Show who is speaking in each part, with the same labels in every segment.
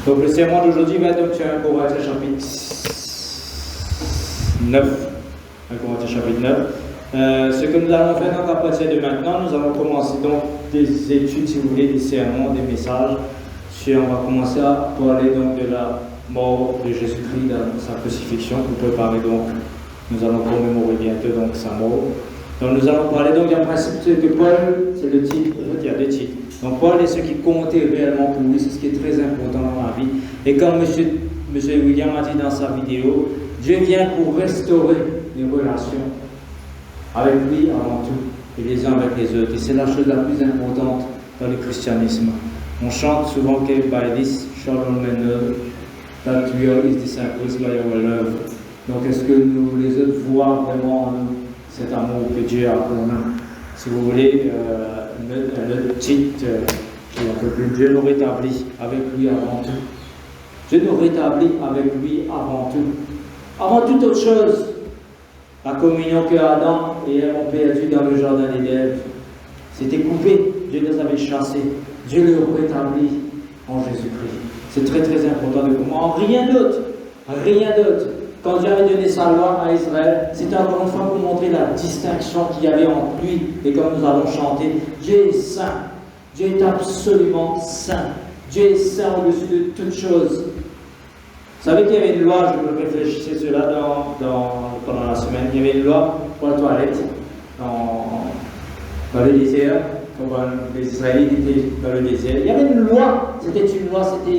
Speaker 1: Donc le sermon d'aujourd'hui va donc sur 1 Corinthiens chapitre 9. 1 Corinthiens chapitre 9. Ce que nous allons faire donc à partir de maintenant, nous allons commencer donc des études, si vous voulez, des sermons, des messages. On va commencer à parler donc de la mort de Jésus-Christ dans sa crucifixion pour préparer donc, nous allons commémorer bientôt donc sa mort. Donc nous allons parler donc d'un principe que Paul, c'est le titre, il y a deux titres. Donc Paul est ce qui comptait réellement pour lui, c'est ce qui est très important dans la vie. Et comme M. William a dit dans sa vidéo, Dieu vient pour restaurer les relations avec lui avant tout, et les uns avec les autres. Et c'est la chose la plus importante dans le christianisme. On chante souvent que by this shall all men know that we are his disciples by our love. Donc est-ce que nous, les autres, voient vraiment en nous cet amour que Dieu a pour nous? Si vous voulez, notre titre qui est un peu plus, Dieu nous rétablit avec lui avant tout. Dieu nous rétablit avec lui avant tout. Avant toute autre chose, la communion que Adam et Ève ont perdue dans le jardin d'Éden, c'était coupé, Dieu les avait chassés. Dieu le rétablit en Jésus-Christ. C'est très très important de comprendre. Rien d'autre. Rien d'autre. Quand Dieu avait donné sa loi à Israël, c'était encore une fois pour montrer la distinction qu'il y avait entre lui et comme nous avons chanté. Dieu est saint. Dieu est absolument saint. Dieu est saint au-dessus de toutes choses. Vous savez qu'il y avait une loi, je me réfléchissais cela pendant la semaine, il y avait une loi pour la toilette dans le désert. Quand les Israélites étaient dans le désert, il y avait une loi, c'était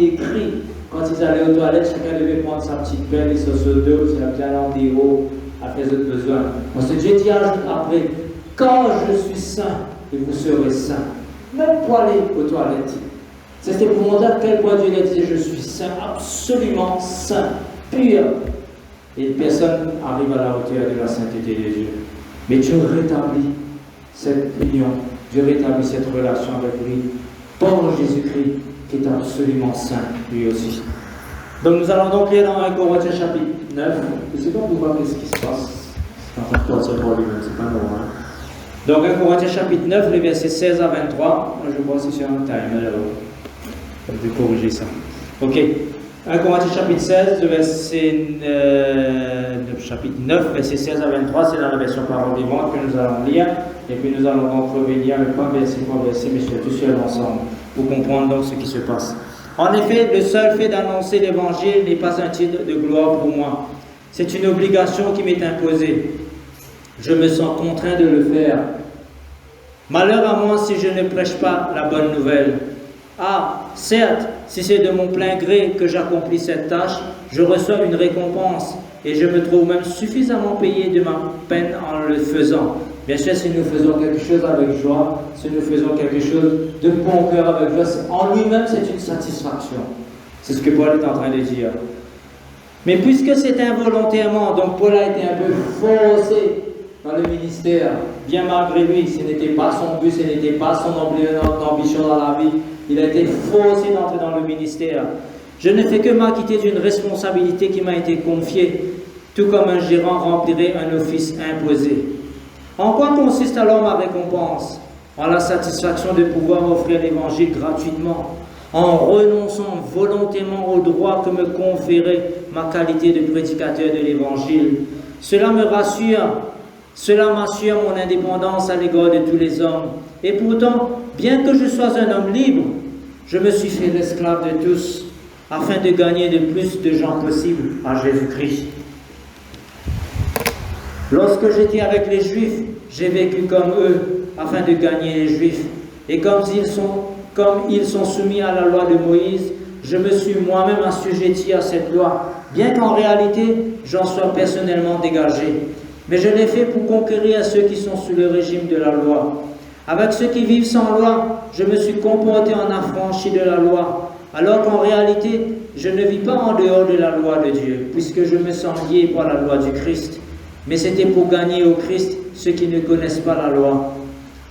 Speaker 1: écrit. Quand ils allaient aux toilettes, chacun devait prendre sa petite pelle et sa seau d'eau, c'est la bien l'enterreau à faire autres besoins. Ensuite, Dieu dit après, quand je suis saint, et vous serez saints. Même pour aller aux toilettes. C'était pour montrer à quel point Dieu disait, je suis saint, absolument saint, pur. Et personne n'arrive à la hauteur de la sainteté de Dieu. Mais Dieu rétablit cette union. Dieu rétablit cette relation avec lui par Jésus-Christ qui est absolument saint lui aussi. Donc nous allons donc lire dans 1 Corinthiens chapitre 9. Je ne sais pas pourquoi qu'est-ce qui se passe. C'est en train de passer pour lui-même, c'est pas normal. Donc 1 Corinthiens chapitre 9, les versets 16 à 23. Moi je vois que c'est sur un timer là-bas. Je vais corriger ça. Ok. 1 Corinthiens chapitre 16, chapitre 9, verset 16 à 23, c'est dans la version parole vivante que nous allons lire. Et puis nous allons donc revenir pas verset par verset, mais surtout sur l'ensemble, pour comprendre donc ce qui se passe. En effet, le seul fait d'annoncer l'évangile n'est pas un titre de gloire pour moi. C'est une obligation qui m'est imposée. Je me sens contraint de le faire. Malheur à moi si je ne prêche pas la bonne nouvelle. Ah, certes, si c'est de mon plein gré que j'accomplis cette tâche, je reçois une récompense et je me trouve même suffisamment payé de ma peine en le faisant. Bien sûr, si nous faisons quelque chose avec joie, si nous faisons quelque chose de bon cœur avec joie, en lui-même, c'est une satisfaction. C'est ce que Paul est en train de dire. Mais puisque c'est involontairement, donc Paul a été un peu forcé dans le ministère, bien malgré lui, ce n'était pas son but, ce n'était pas son ambition dans la vie, il a été forcé d'entrer dans le ministère. Je ne fais que m'acquitter d'une responsabilité qui m'a été confiée, tout comme un gérant remplirait un office imposé. En quoi consiste alors ma récompense? En la satisfaction de pouvoir offrir l'évangile gratuitement, en renonçant volontairement au droit que me conférait ma qualité de prédicateur de l'évangile. Cela me rassure, cela m'assure mon indépendance à l'égard de tous les hommes. Et pourtant, bien que je sois un homme libre, je me suis fait l'esclave de tous, afin de gagner le plus de gens possible à Jésus-Christ. Lorsque j'étais avec les Juifs, j'ai vécu comme eux, afin de gagner les Juifs. Et comme ils sont soumis à la loi de Moïse, je me suis moi-même assujetti à cette loi, bien qu'en réalité, j'en sois personnellement dégagé. Mais je l'ai fait pour conquérir ceux qui sont sous le régime de la loi. Avec ceux qui vivent sans loi, je me suis comporté en affranchi de la loi, alors qu'en réalité, je ne vis pas en dehors de la loi de Dieu, puisque je me sens lié par la loi du Christ. Mais c'était pour gagner au Christ ceux qui ne connaissent pas la loi.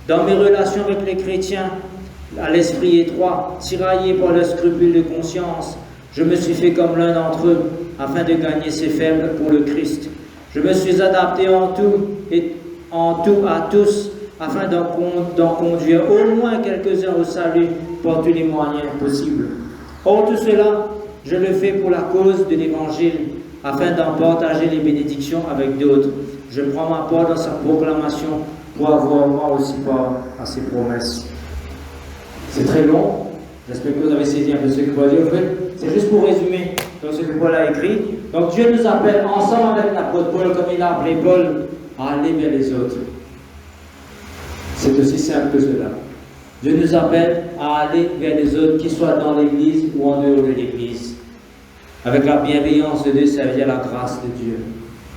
Speaker 1: Dans mes relations avec les chrétiens, à l'esprit étroit, tiraillés par le scrupule de conscience, je me suis fait comme l'un d'entre eux, afin de gagner ces faibles pour le Christ. Je me suis adapté en tout à tous, afin d'en conduire au moins quelques-uns au salut par tous les moyens possibles. Or, tout cela, Je le fais pour la cause de l'Évangile, afin d'en partager les bénédictions avec d'autres. Je prends ma part dans sa proclamation pour avoir moi aussi part à ses promesses. C'est très long. J'espère que vous avez saisi un peu ce que Paul dit. En fait, c'est juste pour résumer donc, ce que Paul a écrit. Donc Dieu nous appelle ensemble avec l'apôtre Paul, comme il a appelé Paul, à aller vers les autres. C'est aussi simple que cela. Dieu nous appelle à aller vers les autres, qu'ils soient dans l'Église ou en dehors de l'Église. Avec la bienveillance de Dieu, ça veut dire la grâce de Dieu.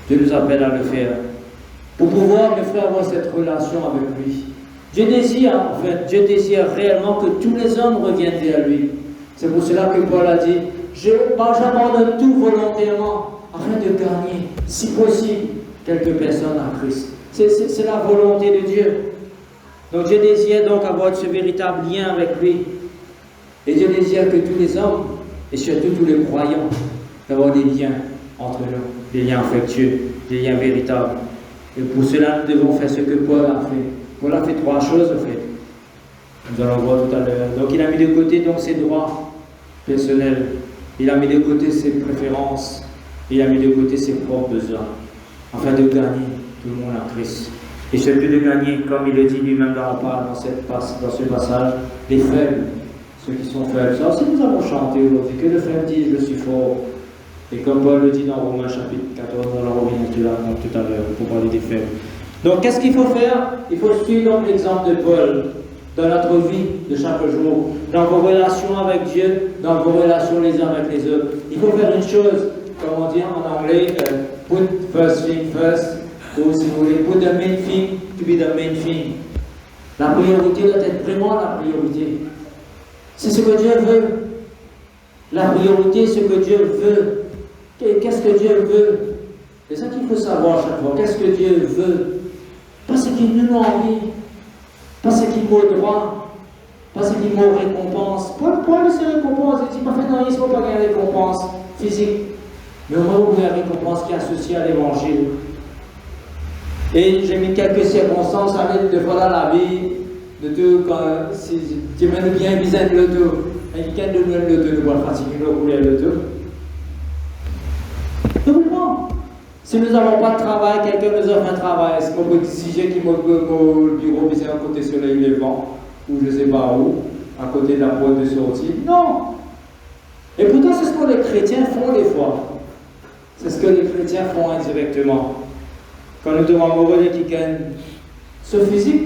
Speaker 1: Dieu nous appelle à le faire. Pour pouvoir, mes frères, avoir cette relation avec lui. Dieu désire réellement que tous les hommes reviennent vers lui. C'est pour cela que Paul a dit, j'abandonne tout volontairement afin de gagner, si possible, quelques personnes à Christ. C'est la volonté de Dieu. Donc Dieu désire donc avoir ce véritable lien avec lui. Et Dieu désire que tous les hommes, et surtout tous les croyants, d'avoir des liens entre nous, des liens affectueux, des liens véritables. Et pour cela, nous devons faire ce que Paul a fait. Paul a fait 3 choses, en fait. Nous allons voir tout à l'heure. Donc il a mis de côté donc, ses droits personnels. Il a mis de côté ses préférences. Il a mis de côté ses propres besoins. Afin de gagner tout le monde à Christ. Et surtout de gagner, comme il le dit lui-même dans ce passage, les faibles, ceux qui sont faibles. Ça aussi, nous avons chanté aujourd'hui, que le faible dise, je suis fort. Et comme Paul le dit dans Romains chapitre 14, on va revenir tout à l'heure pour parler des faibles. Donc, qu'est-ce qu'il faut faire? Il faut suivre donc l'exemple de Paul dans notre vie de chaque jour, dans vos relations avec Dieu, dans vos relations les uns avec les autres. Il faut faire une chose, comme on dit en anglais, put first thing first, ou si vous voulez, put the main thing to be the main thing. La priorité doit être vraiment la priorité. C'est ce que Dieu veut. La priorité, ce que Dieu veut. Qu'est-ce que Dieu veut? C'est ça qu'il faut savoir chaque fois. Qu'est-ce que Dieu veut? Pas ce qu'il nous envie, pas ce qu'il vaut droit, pas ce qu'il vaut récompense. Pourquoi ces récompenses? Il dit, parfait, non, il ne faut pas gagner récompense physique, mais au moins vous avez une récompense qui est associée à l'évangile. Et j'ai mis quelques circonstances avec de voilà la vie, de tout, quand si tu mènes bien visé de l'auto, et quelqu'un de l'auto, nous va fatiguer, nous rouler l'auto. Normalement, si nous n'avons pas de travail, quelqu'un nous offre un travail, est-ce qu'on peut exiger qu'il monte au bureau, puis c'est à côté soleil levant, ou je ne sais pas où, à côté de la porte de sortie? Non! Et pourtant, c'est ce que les chrétiens font des fois. C'est ce que les chrétiens font indirectement. Quand nous devons amoureux de quelqu'un, ce physique,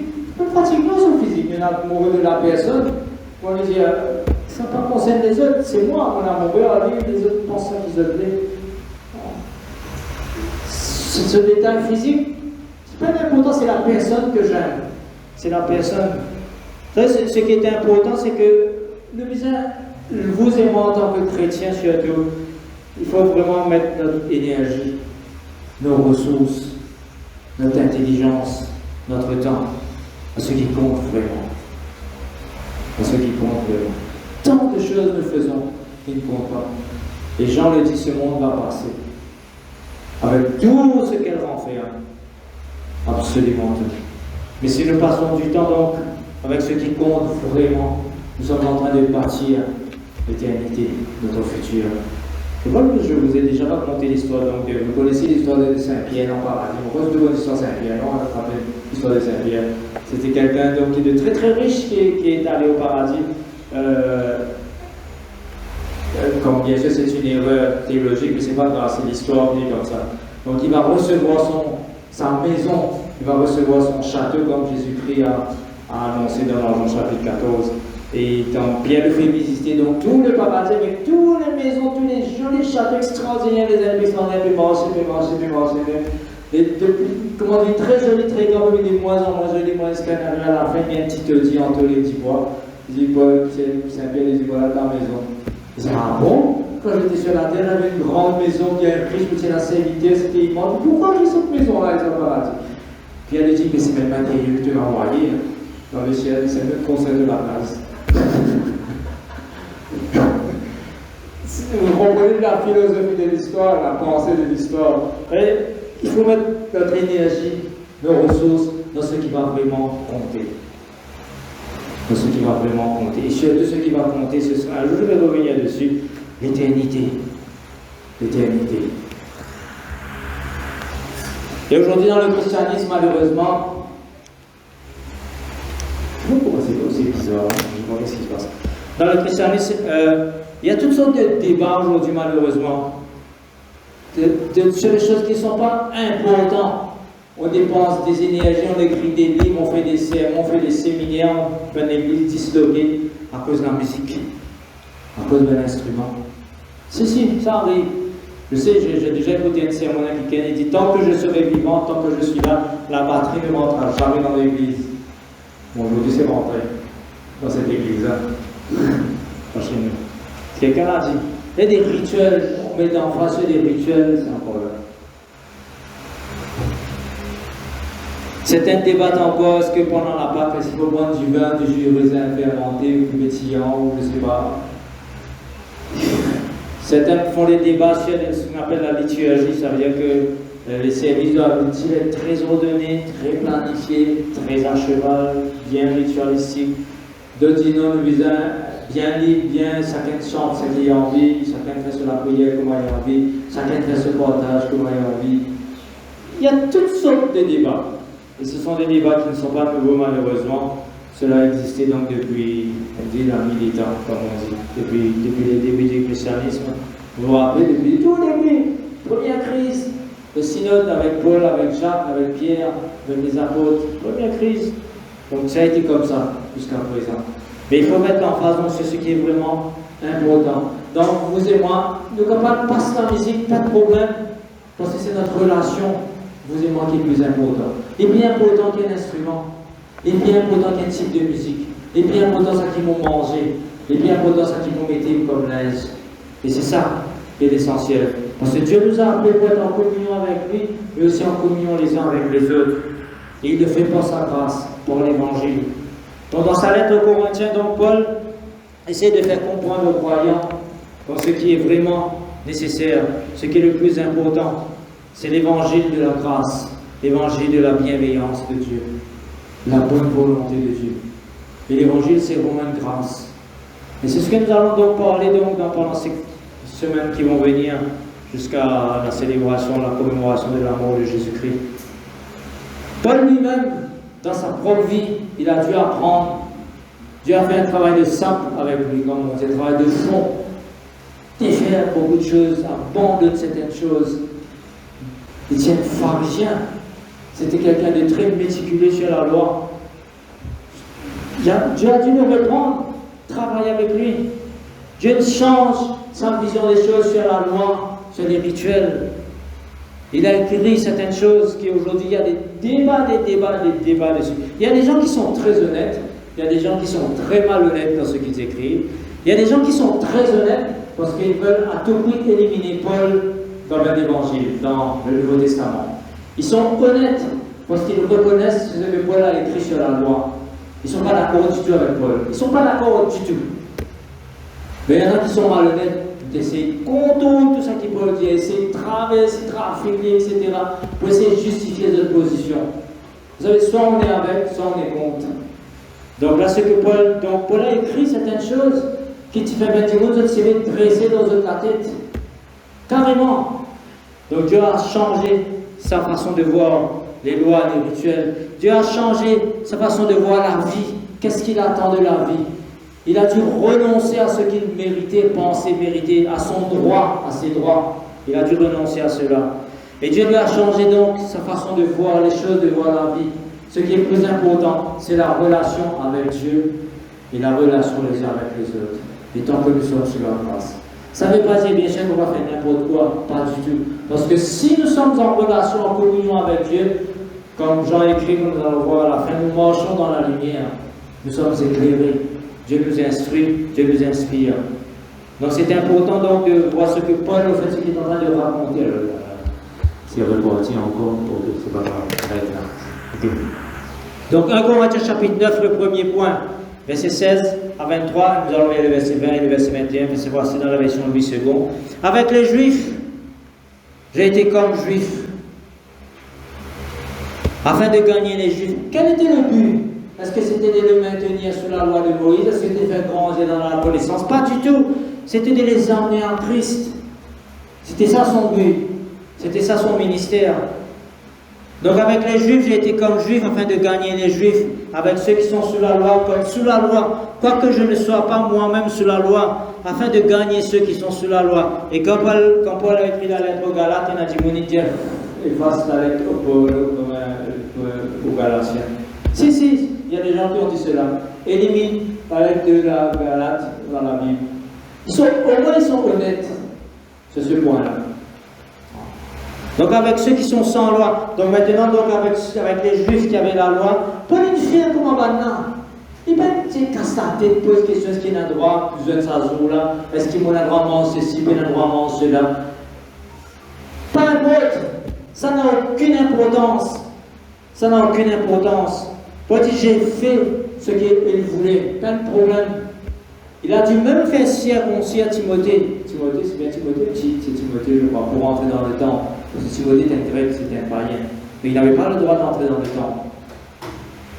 Speaker 1: pratiquement ce physique, mais amoureux de la personne, on lui dit, ça ne concerne les autres, c'est moi, mon amoureux, à lui, les autres pensent qu'ils ont plaît. Ce détail physique, c'est pas important, c'est la personne que j'aime. C'est la personne. Ce qui est important, c'est que vous et moi en tant que chrétiens surtout, il faut vraiment mettre notre énergie, nos ressources, notre intelligence, notre temps à ce qui compte vraiment. À ce qui compte vraiment. Tant de choses nous faisons qui ne comptent pas. Et Jean le dit, ce monde va passer. Avec tout ce qu'elle renferme. Absolument tout. Mais si nous passons du temps donc avec ce qui compte vraiment, nous sommes en train de bâtir l'éternité, notre futur. Je crois que je vous ai déjà raconté l'histoire, donc vous connaissez l'histoire de Saint-Pierre en paradis. On pose de l'histoire de Saint-Pierre, on va rappeler l'histoire de Saint-Pierre. C'était quelqu'un donc qui est de très très riche qui est allé au paradis. Comme bien sûr c'est une erreur théologique, mais c'est pas grave, c'est l'histoire qui est comme ça. Donc il va recevoir sa maison, il va recevoir son château comme Jésus-Christ a annoncé dans Jean chapitre 14. Et donc Pierre le fait visiter donc tout le paradis avec toutes les maisons, tous les jolis châteaux extraordinaires, les ailes extraordinaires, puis marcher. Et depuis, comment dire, très joli, très grand, mais de moins en moins joli, moins escalader à la fin, il y a un petit taudis entre les 10 bois. Il dit, Saint-Pierre, il dit, voilà ta maison. Il dit, ah bon? Quand j'étais sur la terre, j'avais une grande maison bien riche, je me tiens à Saint-Vitaire, c'était immense. Pourquoi j'ai cette maison-là, ils ont paradis? Puis elle dit, mais c'est même pas Dieu qui te l'a envoyé. Dans le ciel, c'est le conseil de la place. Vous comprenez la philosophie de l'histoire, la pensée de l'histoire. Il faut mettre notre énergie, nos ressources dans ce qui va vraiment compter. Dans ce qui va vraiment compter. Et surtout ce qui va compter, ce sera, je vais revenir dessus, l'éternité. L'éternité. Et aujourd'hui, dans le christianisme, malheureusement, je ne sais pas pourquoi c'est aussi bizarre, je ne sais pas ce qui se passe. Dans le christianisme, il y a toutes sortes de débats aujourd'hui, malheureusement, sur les choses qui ne sont pas importantes. On dépense des énergies, on écrit des livres, on fait des sermons, on fait des séminaires, on fait des églises disloquées à cause de la musique, à cause de l'instrument. Si, ça arrive. Je sais, j'ai déjà écouté un sermon américain, il dit « Tant que je serai vivant, tant que je suis là, la batterie ne rentrera jamais dans l'église. » Bon, aujourd'hui c'est rentré dans cette église-là. Pas chez nous. Quelqu'un a dit « Il y a des rituels, on met d'emphase sur des rituels, c'est encore là. » Certains débattent encore, est-ce que pendant la Pâque, est-ce qu'il faut prendre du vin, du jus de raisin fermenté ou pétillant, ou je ne sais pas. Certains font des débats sur ce qu'on appelle la liturgie, ça veut dire que les services doivent être très ordonnés, très planifiés, très à cheval, bien ritualistiques. D'autres disent non, le visa bien libre, bien, chacun chante ce qu'il a envie, chacun fait sur la prière comme il a envie, chacun fait ce partage comme il a envie. Il y a toutes sortes de débats. Et ce sont des débats qui ne sont pas nouveaux malheureusement. Cela existait donc depuis, on dit, la militante, comme on dit, depuis les débuts du christianisme. Vous vous rappelez, depuis tout début, première crise, le synode avec Paul, avec Jacques, avec Pierre, avec les apôtres, première crise. Donc ça a été comme ça jusqu'à présent. Mais il faut mettre l'emphase sur ce qui est vraiment important. Donc vous et moi, nous ne pouvons pas passer la musique, pas de problème, parce que c'est notre relation, vous et moi, qui est plus important. Il est bien important qu'un instrument. Il est bien important qu'un type de musique. Il est bien important ça qui vont manger. Il est bien important ça qui vont mettre comme l'aise. Et c'est ça qui est l'essentiel. Parce que Dieu nous a appelés pour être en communion avec lui, mais aussi en communion les uns avec les autres. Et il le fait pour sa grâce, pour l'évangile. Donc dans sa lettre aux Corinthiens, donc Paul essaie de faire comprendre aux croyants dans ce qui est vraiment nécessaire, ce qui est le plus important. C'est l'évangile de la grâce, l'évangile de la bienveillance de Dieu. La bonne volonté de Dieu. Et l'évangile, c'est vraiment une grâce. Et c'est ce que nous allons donc parler pendant ces semaines qui vont venir jusqu'à la célébration, la commémoration de la mort de Jésus-Christ. Paul lui-même, dans sa propre vie, il a dû apprendre. Dieu a fait un travail de simple avec lui, comme on dit, un travail de fond. Défaire beaucoup de choses, abandonner certaines choses. Il tient pharisien. C'était quelqu'un de très méticuleux sur la loi. Dieu a dû le reprendre, travailler avec lui. Dieu change sa vision des choses sur la loi, sur les rituels. Il a écrit certaines choses qui aujourd'hui, il y a des débats dessus. Il y a des gens qui sont très honnêtes, il y a des gens qui sont très malhonnêtes dans ce qu'ils écrivent. Il y a des gens qui sont très honnêtes parce qu'ils veulent à tout prix éliminer Paul dans l'Évangile, dans le Nouveau Testament. Ils sont honnêtes parce qu'ils reconnaissent ce que Paul a écrit sur la loi. Ils ne sont pas d'accord du tout avec Paul. Ils ne sont pas d'accord du tout. Mais il y en a qui sont malhonnêtes d'essayer de contourner tout ça qui Paul dit, essayer de traverser, trafiquer, etc. pour essayer de justifier leur position. Vous savez, soit on est avec, soit on est contre. Donc là, ce que Paul a écrit certaines choses qui te fait mettre nous autres CV dressés dans la tête. Carrément. Donc Dieu a changé sa façon de voir les lois, les rituels. Dieu a changé sa façon de voir la vie. Qu'est-ce qu'il attend de la vie? Il a dû renoncer à ce qu'il méritait, pensait mériter, à son droit, à ses droits. Il a dû renoncer à cela. Et Dieu lui a changé donc sa façon de voir les choses, de voir la vie. Ce qui est plus important, c'est la relation avec Dieu et la relation les uns avec les autres. Et tant que nous sommes sur la grâce. Ça ne veut pas dire bien sûr qu'on va faire n'importe quoi, pas du tout. Parce que si nous sommes en relation, en communion avec Dieu, comme Jean écrit, nous allons voir à la fin, nous marchons dans la lumière. Nous sommes éclairés. Dieu nous instruit, Dieu nous inspire. Donc c'est important donc de voir ce que Paul, au fait, ce qu'il est en train de raconter. C'est reparti encore pour que c'est pas grave. Okay. Donc 1 Corinthiens chapitre 9, le premier point, verset 16 à 23, nous allons lire le verset 20 et le verset 21, mais c'est voici dans la version 8 secondes. Avec les Juifs, j'ai été comme Juif, afin de gagner les Juifs. Quel était le but? Est-ce que c'était de les maintenir sous la loi de Moïse? Est-ce que c'était de faire grandir dans la connaissance? Pas du tout. C'était de les emmener en Christ. C'était ça son but. C'était ça son ministère. Donc avec les Juifs, j'ai été comme Juif afin de gagner les Juifs. Avec ceux qui sont sous la loi, comme sous la loi. Quoique je ne sois pas moi-même sous la loi, afin de gagner ceux qui sont sous la loi. Et quand Paul a écrit la lettre aux Galates, il a dit, efface la lettre aux Galatiens. Si, il y a des gens qui ont dit cela. Élimine la lettre de la Galate dans la Bible. Au moins ils sont honnêtes. C'est ce point-là. Donc avec ceux qui sont sans loi, donc maintenant donc avec les Juifs qui avaient la loi, Paul il fait comment maintenant? Il va casse la tête, pose question, est-ce qu'il a droit, besoin de sa jour là, est-ce qu'il a droit à manger ceci, il a droit à manger cela? Pas importe, ça n'a aucune importance. Ça n'a aucune importance. Paul dit, j'ai fait ce qu'il voulait, pas de problème. Il a dû même faire circoncire Timothée. Timothée, c'est bien Timothée, c'est Timothée, je crois, pour rentrer dans le temple. Parce que Timothée était un grec, c'était un païen. Mais il n'avait pas le droit d'entrer dans le temple.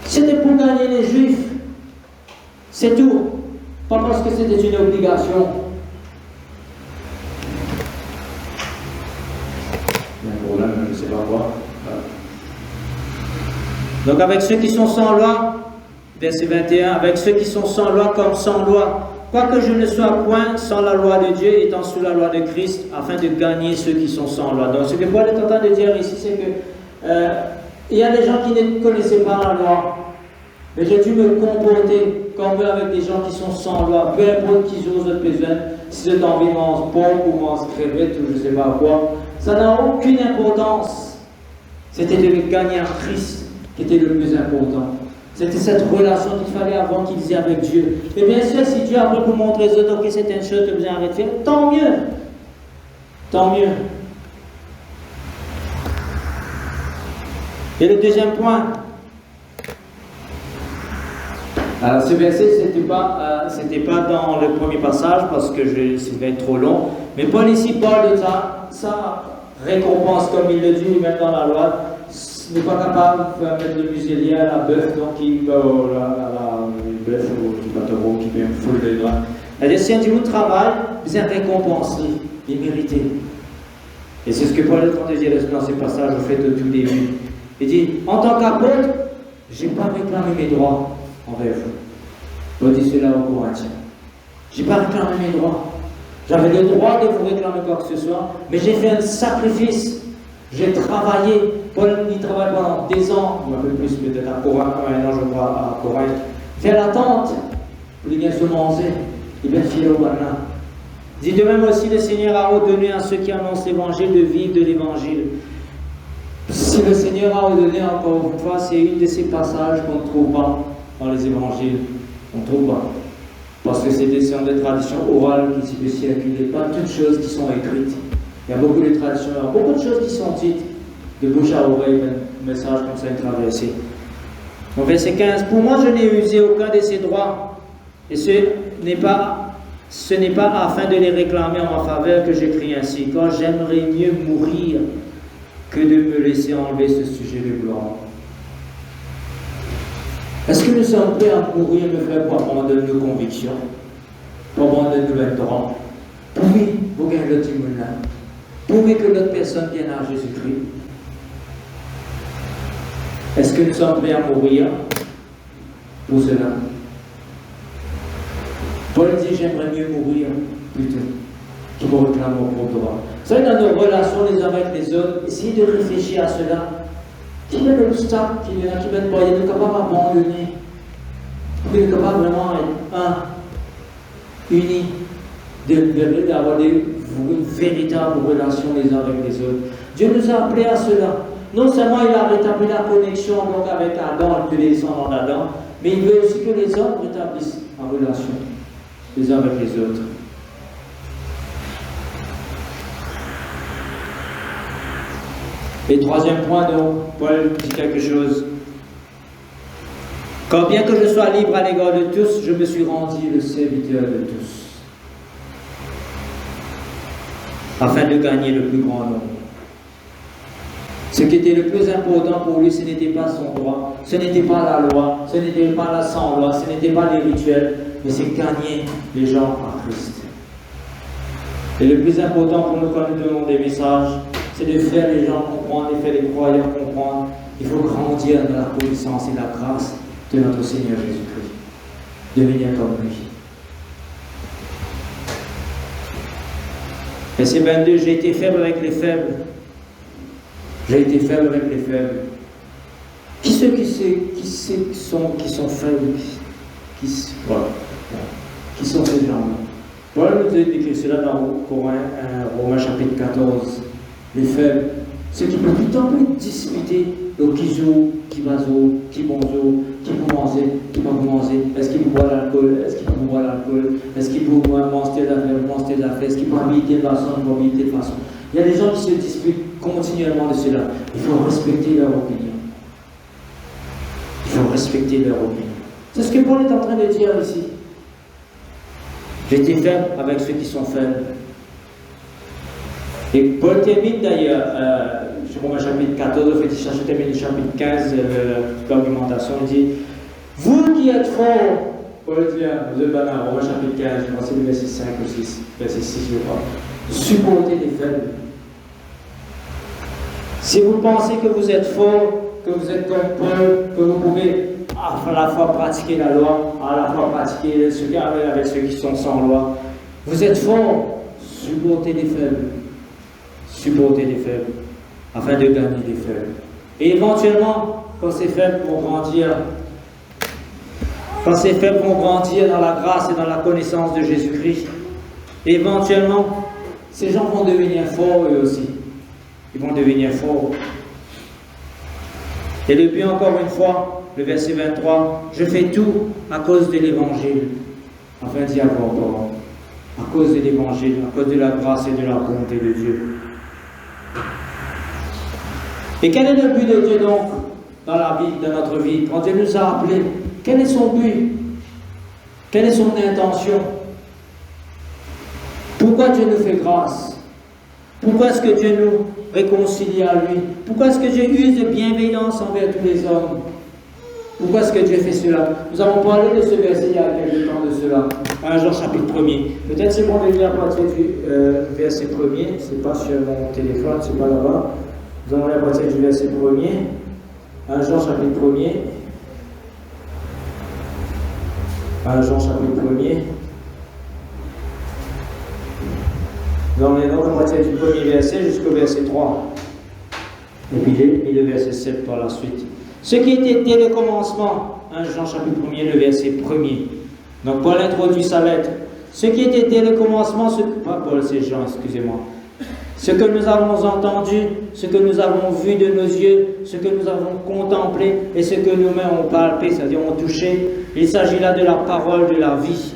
Speaker 1: C'était pour gagner les Juifs. C'est tout. Pas parce que c'était une obligation. Il y a un problème, je ne sais pas quoi. Donc avec ceux qui sont sans loi, verset 21, avec ceux qui sont sans loi comme sans loi, quoique je ne sois point sans la loi de Dieu, étant sous la loi de Christ, afin de gagner ceux qui sont sans loi. Donc ce que Paul est en train de dire ici, c'est que il y a des gens qui ne connaissaient pas la loi, mais j'ai dû me comporter comme eux avec des gens qui sont sans loi, peu importe qu'ils osent notre besoin, si c'est envie mange porc ou mange crevette ou je ne sais pas quoi, ça n'a aucune importance. C'était de le gagner en Christ qui était le plus important. C'était cette relation qu'il fallait avoir qu'ils aient avec Dieu. Et bien sûr, si Dieu après vous montre les autres, ok, c'est une chose que vous avez de faire, tant mieux. Tant mieux. Et le deuxième point. Alors ce verset, c'était pas dans le premier passage parce que ça va être trop long. Mais Paul ici parle de sa récompense, comme il le dit même dans la loi. N'est pas capable de faire mettre le muselier à la bœuf, donc il va à la bœuf ou du bateau qui fait une foule de grains. C'est-à-dire, si un du travail, vous êtes récompensé, et mérité. Et c'est ce que Paul est en train de dire dans ce passage, au fait, au tout début. Il dit, en tant qu'apôtre, je n'ai pas réclamé mes droits envers vous. Paul dit cela aux Corinthiens. Je n'ai pas réclamé mes droits. J'avais le droit de vous réclamer quoi que ce soit, mais j'ai fait un sacrifice. J'ai travaillé. Paul, il travaille pendant des ans, ou un peu plus peut-être à Corinthe, maintenant je crois à Corinthe. Faire l'attente, pour bien se manger, et bien filer au maintenant. Dit de même aussi, le Seigneur a ordonné à ceux qui annoncent l'évangile de vivre de l'évangile. Si le Seigneur a ordonné, encore une fois, c'est une de ces passages qu'on ne trouve pas dans les évangiles. On ne trouve pas. Parce que c'est des traditions orales qui s'y peuvent circuler, pas toutes choses qui sont écrites. Il y a beaucoup de traditions, il y a beaucoup de choses qui sont dites de bouche à oreille, un message comme ça est traversé. Au verset 15, pour moi je n'ai usé aucun de ces droits, et ce n'est pas afin de les réclamer en ma faveur que j'écris ainsi, car j'aimerais mieux mourir que de me laisser enlever ce sujet de gloire. Est-ce que nous sommes prêts à mourir, mes frères, pour abandonner nos convictions, pour abandonner nos droits? Oui, vous gagnez le timon là. Pouvez que l'autre personne vienne à Jésus-Christ. Est-ce que nous sommes prêts à mourir pour cela? Paul dit, j'aimerais mieux mourir plutôt que me réclamer mon droit. Vous savez, dans nos relations les uns avec les autres, essayez de réfléchir à cela. Quel est l'obstacle qui va être pas? Il est capable d'abandonner. Il est capable vraiment d'être uni, d'avoir une véritable relation les uns avec les autres. Dieu nous a appelés à cela. Non seulement il a rétabli la connexion donc avec Adam et les descendants d'Adam, mais il veut aussi que les hommes rétablissent en relation les uns avec les autres. Et troisième point, donc, Paul dit quelque chose. Quand bien que je sois libre à l'égard de tous, je me suis rendu le serviteur de tous, afin de gagner le plus grand nombre. Ce que
Speaker 2: c'était le plus important pour lui, ce n'était pas son droit, ce n'était pas la loi, ce n'était pas la sans-loi, ce n'était pas les rituels, mais c'est gagner les gens à Christ. Et le plus important pour nous quand nous donnons des messages, c'est de faire les gens comprendre, de faire les croyants comprendre. Il faut grandir dans la connaissance et la grâce de notre Seigneur Jésus-Christ. Devenir comme lui. Verset 22, j'ai été faible avec les faibles. J'ai été faible avec les faibles. Qui sont faibles? Qui sont ces gens-là? Paul nous décrit cela dans Romains chapitre 14. Les faibles, ceux qui peuvent tout le temps discuter, qui jouent, qui basent, qui bonzo, qui peuvent manger, qui peuvent manger. Est-ce qu'ils boivent l'alcool? Est-ce qu'ils peuvent boire l'alcool? Est-ce qu'ils peuvent manger des affaires? Est-ce qu'ils peuvent habiter de façon? Ils peuvent habiter de façon. Il y a des gens qui se disputent continuellement de cela. Il faut respecter leur opinion. Il faut respecter leur opinion. C'est ce que Paul est en train de dire ici. J'étais faible avec ceux qui sont faibles. Et Paul termine d'ailleurs, je Romains chapitre 14, je termine le chapitre 15, l'argumentation, il dit, vous qui êtes forts, Paul dit, vous êtes banal, Romains chapitre 15, je pense que c'est le verset 5 ou 6, verset 6, je crois, supportez les faibles. Si vous pensez que vous êtes forts, que vous êtes comme Paul, que vous pouvez à la fois pratiquer la loi, à la fois pratiquer ce qu'il y a avec ceux qui sont sans loi, vous êtes forts, supportez les faibles. Supporter les faibles, afin de gagner les faibles. Et éventuellement, quand ces faibles vont grandir, dans la grâce et dans la connaissance de Jésus-Christ, éventuellement, ces gens vont devenir forts eux aussi. Ils vont devenir forts. Et depuis encore une fois, le verset 23, je fais tout à cause de l'Évangile, afin d'y avoir droit. À cause de l'Évangile, à cause de la grâce et de la bonté de Dieu. Et quel est le but de Dieu donc dans la vie, dans notre vie? Quand Dieu nous a appelés, quel est son but? Quelle est son intention? Pourquoi Dieu nous fait grâce? Pourquoi est-ce que Dieu nous réconcilie à lui? Pourquoi est-ce que Dieu use de bienveillance envers tous les hommes? Pourquoi est-ce que Dieu fait cela? Nous avons parlé de ce verset il y a quelques temps de cela. 1 Jean chapitre 1er. Peut-être c'est bon de lire à partir du verset 1er. C'est pas sur mon téléphone, c'est pas là-bas. Nous allons lire à partir du verset 1er. 1 Jean chapitre 1er. 1 Jean chapitre 1er. Nous allons lire à partir du premier verset jusqu'au verset 3. Et puis le verset 7 par la suite. Ce qui était dès le commencement, 1 Jean chapitre 1er, le verset 1er. Donc Paul introduit sa lettre. Ce qui était dès le commencement, pas Paul, c'est Jean, excusez-moi. Ce que nous avons entendu, ce que nous avons vu de nos yeux, ce que nous avons contemplé et ce que nos mains ont palpé, c'est-à-dire ont touché, il s'agit là de la parole de la vie.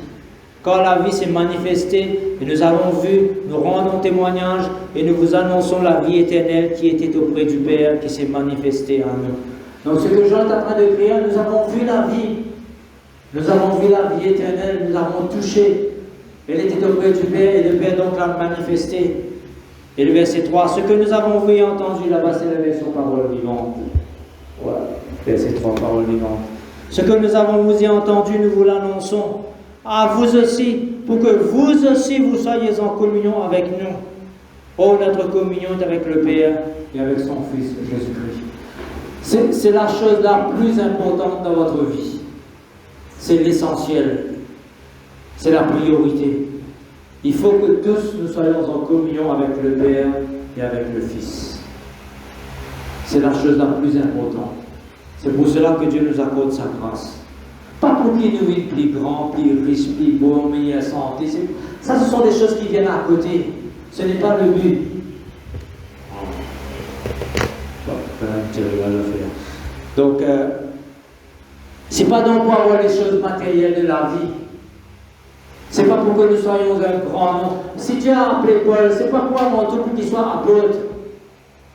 Speaker 2: Quand la vie s'est manifestée, et nous avons vu, nous rendons témoignage et nous vous annonçons la vie éternelle qui était auprès du Père, qui s'est manifestée en nous. Donc ce que Jean est en train de créer, nous avons vu la vie. Nous avons vu la vie éternelle, nous avons touché. Elle était auprès du Père et le Père donc l'a manifestée. Et le verset 3, ce que nous avons vu et entendu, là-bas c'est la version parole vivante. Voilà, verset 3, parole vivante. Ce que nous avons vu et entendu, nous vous l'annonçons à vous aussi, pour que vous aussi vous soyez en communion avec nous. Oh, notre communion est avec le Père et avec son Fils Jésus-Christ. C'est la chose la plus importante dans votre vie. C'est l'essentiel. C'est la priorité. Il faut que tous nous soyons en communion avec le Père et avec le Fils. C'est la chose la plus importante. C'est pour cela que Dieu nous accorde sa grâce. Pas pour qu'il nous vive plus grand, plus riche, plus beau, meilleure santé. Ça, ce sont des choses qui viennent à côté. Ce n'est pas le but. Donc, c'est pas donc pour avoir les choses matérielles de la vie. C'est pas pour que nous soyons un grand nom. Si Dieu a appelé Paul, c'est pas pour avant tout pour qu'il soit apôtre.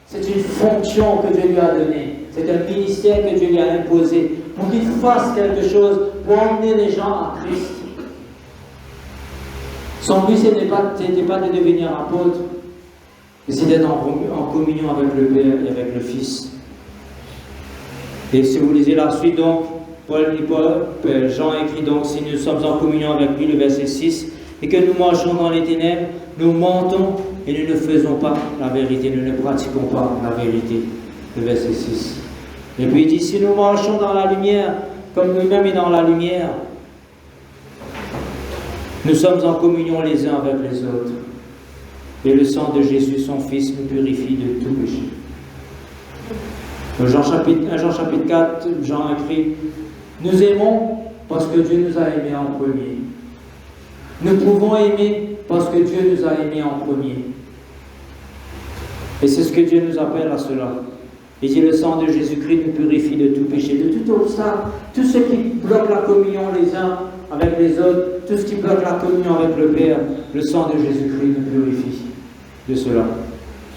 Speaker 2: C'est une fonction que Dieu lui a donnée. C'est un ministère que Dieu lui a imposé pour qu'il fasse quelque chose pour emmener les gens à Christ. Son but, ce n'était pas de devenir apôtre. Et c'est d'être en communion avec le Père et avec le Fils. Et si vous lisez la suite, donc, Jean écrit donc, si nous sommes en communion avec lui, le verset 6, et que nous marchons dans les ténèbres, nous mentons et nous ne faisons pas la vérité, nous ne pratiquons pas la vérité. Le verset 6. Et puis il dit, si nous marchons dans la lumière, comme nous-mêmes est dans la lumière, nous sommes en communion les uns avec les autres. Et le sang de Jésus, son Fils, nous purifie de tout péché. Dans Jean chapitre 4, Jean écrit, nous aimons parce que Dieu nous a aimés en premier. Nous pouvons aimer parce que Dieu nous a aimés en premier. Et c'est ce que Dieu nous appelle à cela. Il dit, le sang de Jésus-Christ nous purifie de tout péché, de tout obstacle, tout ce qui bloque la communion les uns avec les autres, tout ce qui bloque la communion avec le Père, le sang de Jésus-Christ nous purifie de cela.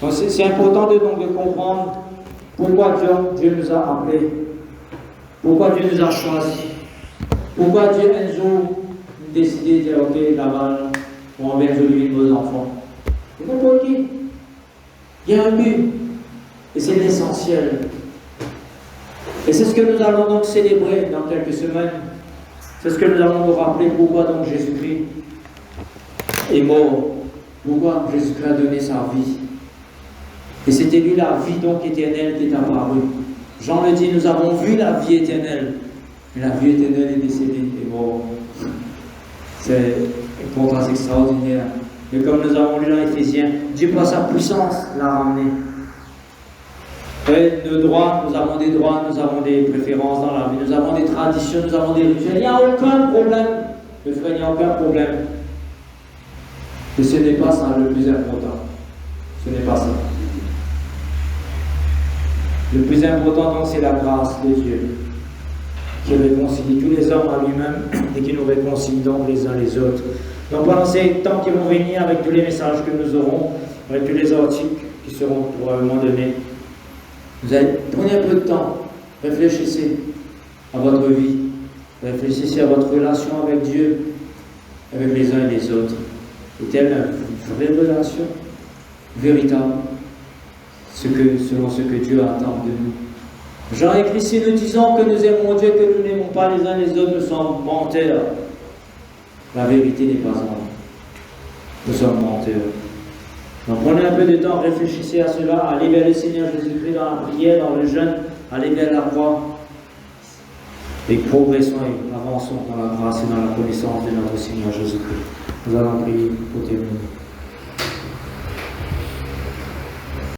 Speaker 2: Donc c'est important de comprendre pourquoi Dieu nous a appelés, pourquoi Dieu nous a choisis, pourquoi Dieu un jour a décidé de dire, ok, Laval, on va évoluer nos enfants. Vous comprenez? Il y a un but, et c'est l'essentiel. Et c'est ce que nous allons donc célébrer dans quelques semaines. C'est ce que nous allons nous rappeler pourquoi donc Jésus-Christ est mort, pourquoi Jésus-Christ a donné sa vie. Et c'était lui la vie donc éternelle qui est apparue. Jean le dit, nous avons vu la vie éternelle. Mais la vie éternelle est décédée, est mort. C'est un contraste extraordinaire. Et comme nous avons lu dans Éphésiens, Dieu par sa puissance l'a ramené. Et nos droits, nous avons des droits, nous avons des préférences dans la vie, nous avons des traditions, nous avons des rituels. Il n'y a aucun problème. Le frère, il n'y a aucun problème. Et ce n'est pas ça le plus important. Ce n'est pas ça. Le plus important, donc, c'est la grâce de Dieu qui réconcilie tous les hommes à lui-même et qui nous réconcilie donc les uns les autres. Donc, pendant ces temps qui vont venir, avec tous les messages que nous aurons, avec tous les articles qui seront probablement donnés, vous allez prenez un peu de temps, réfléchissez à votre vie, réfléchissez à votre relation avec Dieu, avec les uns et les autres. Est-elle une vraie relation, véritable, selon ce que Dieu attend de nous? Jean écrit, si nous disons que nous aimons Dieu, que nous n'aimons pas les uns les autres, nous sommes menteurs. La vérité n'est pas en nous. Nous sommes menteurs. Donc prenez un peu de temps, réfléchissez à cela, allez vers le Seigneur Jésus-Christ dans la prière, dans le jeûne, allez vers la croix. Et progressons et avançons dans la grâce et dans la connaissance de notre Seigneur Jésus-Christ. Nous allons prier pour terminer.